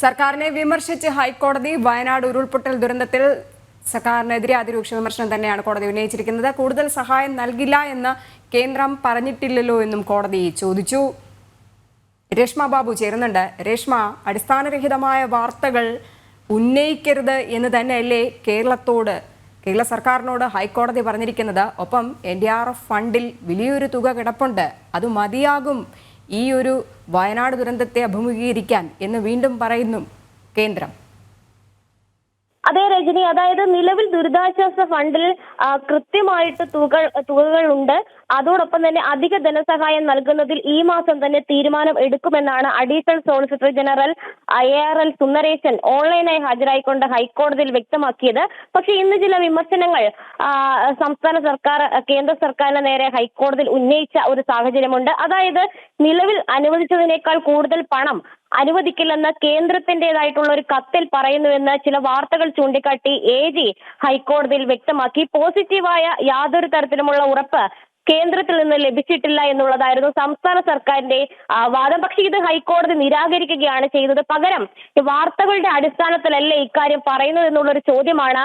സർക്കാരിനെ വിമർശിച്ച് ഹൈക്കോടതി വയനാട് ഉരുൾപൊട്ടൽ ദുരന്തത്തിൽ സർക്കാരിനെതിരെ അതിരൂക്ഷ വിമർശനം തന്നെയാണ് കോടതി ഉന്നയിച്ചിരിക്കുന്നത്. കൂടുതൽ സഹായം നൽകില്ല എന്ന് കേന്ദ്രം പറഞ്ഞിട്ടില്ലല്ലോ എന്നും കോടതി ചോദിച്ചു. രേഷ്മ ബാബു ചേരുന്നുണ്ട്. രേഷ്മ, അടിസ്ഥാനരഹിതമായ വാർത്തകൾ ഉന്നയിക്കരുത് എന്ന് തന്നെയല്ലേ കേരള സർക്കാരിനോട് ഹൈക്കോടതി പറഞ്ഞിരിക്കുന്നത്? ഒപ്പം NDRF ഫണ്ടിൽ വലിയൊരു തുക കിടപ്പുണ്ട്, അത് മതിയാകും ഈ ഒരു വയനാട് ദുരന്തത്തെ അഭിമുഖീകരിക്കാൻ എന്ന് വീണ്ടും പറയുന്നു കേന്ദ്രം. അതെ രജനി, അതായത് നിലവിൽ ദുരിതാശ്വാസ ഫണ്ടിൽ കൃത്യമായിട്ട് തുകകളുണ്ട്. അതോടൊപ്പം തന്നെ അധിക ധനസഹായം നൽകുന്നതിൽ ഈ മാസം തന്നെ തീരുമാനം എടുക്കുമെന്നാണ് additional solicitor general ARL Sundaresan ഓൺലൈനായി ഹാജരായിക്കൊണ്ട് ഹൈക്കോടതിയിൽ വ്യക്തമാക്കിയത്. പക്ഷെ ഇന്ന് ചില വിമർശനങ്ങൾ സംസ്ഥാന സർക്കാർ കേന്ദ്ര സർക്കാരിന് നേരെ ഹൈക്കോടതിയിൽ ഉന്നയിച്ച ഒരു സാഹചര്യമുണ്ട്. അതായത് നിലവിൽ അനുവദിച്ചതിനേക്കാൾ കൂടുതൽ പണം അനുവദിക്കില്ലെന്ന് കേന്ദ്രത്തിന്റേതായിട്ടുള്ള ഒരു കത്തിൽ പറയുന്നുവെന്ന് ചില വാർത്തകൾ ചൂണ്ടിക്കാട്ടി AG ഹൈക്കോടതിയിൽ വ്യക്തമാക്കി. പോസിറ്റീവായ യാതൊരു തരത്തിലുമുള്ള ഉറപ്പ് കേന്ദ്രത്തിൽ നിന്ന് ലഭിച്ചിട്ടില്ല എന്നുള്ളതായിരുന്നു സംസ്ഥാന സർക്കാരിന്റെ വാദം. പക്ഷേ ഇത് ഹൈക്കോടതി നിരാകരിക്കുകയാണ് ചെയ്തത്. പകരം വാർത്തകളുടെ അടിസ്ഥാനത്തിലല്ല ഇക്കാര്യം പറയുന്നത് എന്നുള്ളൊരു ചോദ്യമാണ്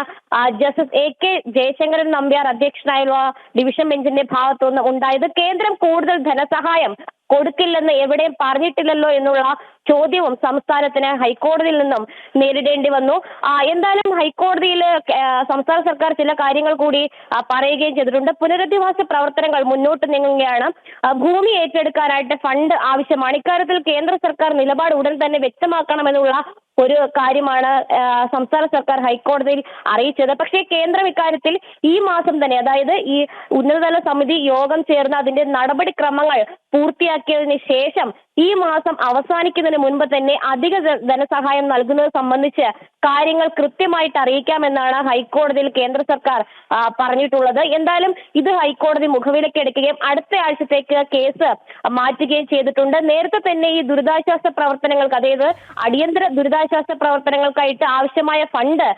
ജസ്റ്റിസ് AK ജയശങ്കരൻ നമ്പ്യാർ അധ്യക്ഷനായുള്ള ഡിവിഷൻ ബെഞ്ചിന്റെ ഭാഗത്തുനിന്ന് ഉണ്ടായത്. കേന്ദ്രം കൂടുതൽ ധനസഹായം കൊടുക്കില്ലെന്ന് എവിടെയും പറഞ്ഞിട്ടില്ലല്ലോ എന്നുള്ള ചോദ്യവും സംസ്ഥാനത്തിന് ഹൈക്കോടതിയിൽ നിന്നും നേരിടേണ്ടി വന്നു. എന്തായാലും ഹൈക്കോടതിയിൽ സംസ്ഥാന സർക്കാർ ചില കാര്യങ്ങൾ കൂടി പറയുകയും ചെയ്തിട്ടുണ്ട്. പുനരധിവാസ പ്രവർത്തനങ്ങൾ മുന്നോട്ട് നീങ്ങുകയാണ്. ഭൂമി ഏറ്റെടുക്കാനായിട്ട് ഫണ്ട് ആവശ്യമാണ്. ഇക്കാര്യത്തിൽ കേന്ദ്ര സർക്കാർ നിലപാട് ഉടൻ തന്നെ വ്യക്തമാക്കണമെന്നുള്ള ഒരു കാര്യമാണ് സംസ്ഥാന സർക്കാർ ഹൈക്കോടതിയിൽ അറിയിച്ചത്. പക്ഷേ കേന്ദ്രം ഇക്കാര്യത്തിൽ ഈ മാസം തന്നെ, അതായത് ഈ ഉന്നതതല സമിതി യോഗം ചേർന്ന് അതിന്റെ നടപടിക്രമങ്ങൾ പൂർത്തിയാക്കിയതിന് ശേഷം ഈ മാസം അവസാനിക്കുന്നതിന് മുൻപ് തന്നെ അധിക ധനസഹായം നൽകുന്നത് സംബന്ധിച്ച് കാര്യങ്ങൾ കൃത്യമായിട്ട് അറിയിക്കാമെന്നാണ് ഹൈക്കോടതിയിൽ കേന്ദ്ര സർക്കാർ പറഞ്ഞിട്ടുള്ളത്. എന്തായാലും ഇത് ഹൈക്കോടതി മുഖവിലയ്ക്ക് എടുക്കുകയും അടുത്ത ആഴ്ചത്തേക്ക് കേസ് മാറ്റുകയും ചെയ്തിട്ടുണ്ട്. നേരത്തെ തന്നെ ഈ ദുരിതാശ്വാസ പ്രവർത്തനങ്ങൾക്ക്, അതായത് അടിയന്തര ദുരിതാശ്വാസ പ്രവർത്തനങ്ങൾക്കായിട്ട് ആവശ്യമായ ഫണ്ട്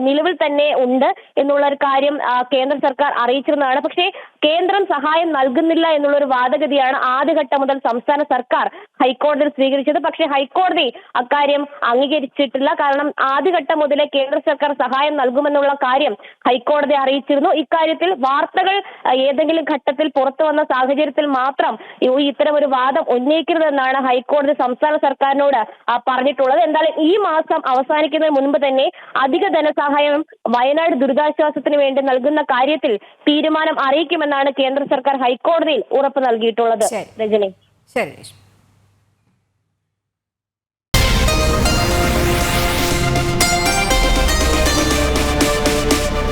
നിലവിൽ തന്നെ ഉണ്ട് എന്നുള്ള ഒരു കാര്യം കേന്ദ്ര സർക്കാർ അറിയിച്ചിരുന്നതാണ്. പക്ഷേ കേന്ദ്രം സഹായം നൽകുന്നില്ല എന്നുള്ളൊരു വാദഗതിയാണ് ആദ്യഘട്ടം മുതൽ സംസ്ഥാന സർക്കാർ ഹൈക്കോടതിയിൽ സ്വീകരിച്ചത്. പക്ഷേ ഹൈക്കോടതി അക്കാര്യം അംഗീകരിച്ചിട്ടില്ല. കാരണം ആദ്യഘട്ടം മുതലേ കേന്ദ്ര സർക്കാർ സഹായം നൽകുമെന്നുള്ള കാര്യം ഹൈക്കോടതി അറിയിച്ചിരുന്നു. ഇക്കാര്യത്തിൽ വാർത്തകൾ ഏതെങ്കിലും ഘട്ടത്തിൽ പുറത്തു വന്ന സാഹചര്യത്തിൽ മാത്രം ഇത്തരം ഒരു വാദം ഉന്നയിക്കരുതെന്നാണ് ഹൈക്കോടതി സംസ്ഥാന സർക്കാരിനോട് പറഞ്ഞിട്ടുള്ളത്. എന്തായാലും ഈ മാസം അവസാനിക്കുന്നതിന് മുൻപ് തന്നെ അധിക ധനസഹായം വയനാട് ദുരിതാശ്വാസത്തിന് വേണ്ടി നൽകുന്ന കാര്യത്തിൽ തീരുമാനം അറിയിക്കുമെന്നാണ് കേന്ദ്ര സർക്കാർ ഹൈക്കോടതിയിൽ ഉറപ്പ് നൽകിയിട്ടുള്ളത്. രജനി, ശരി.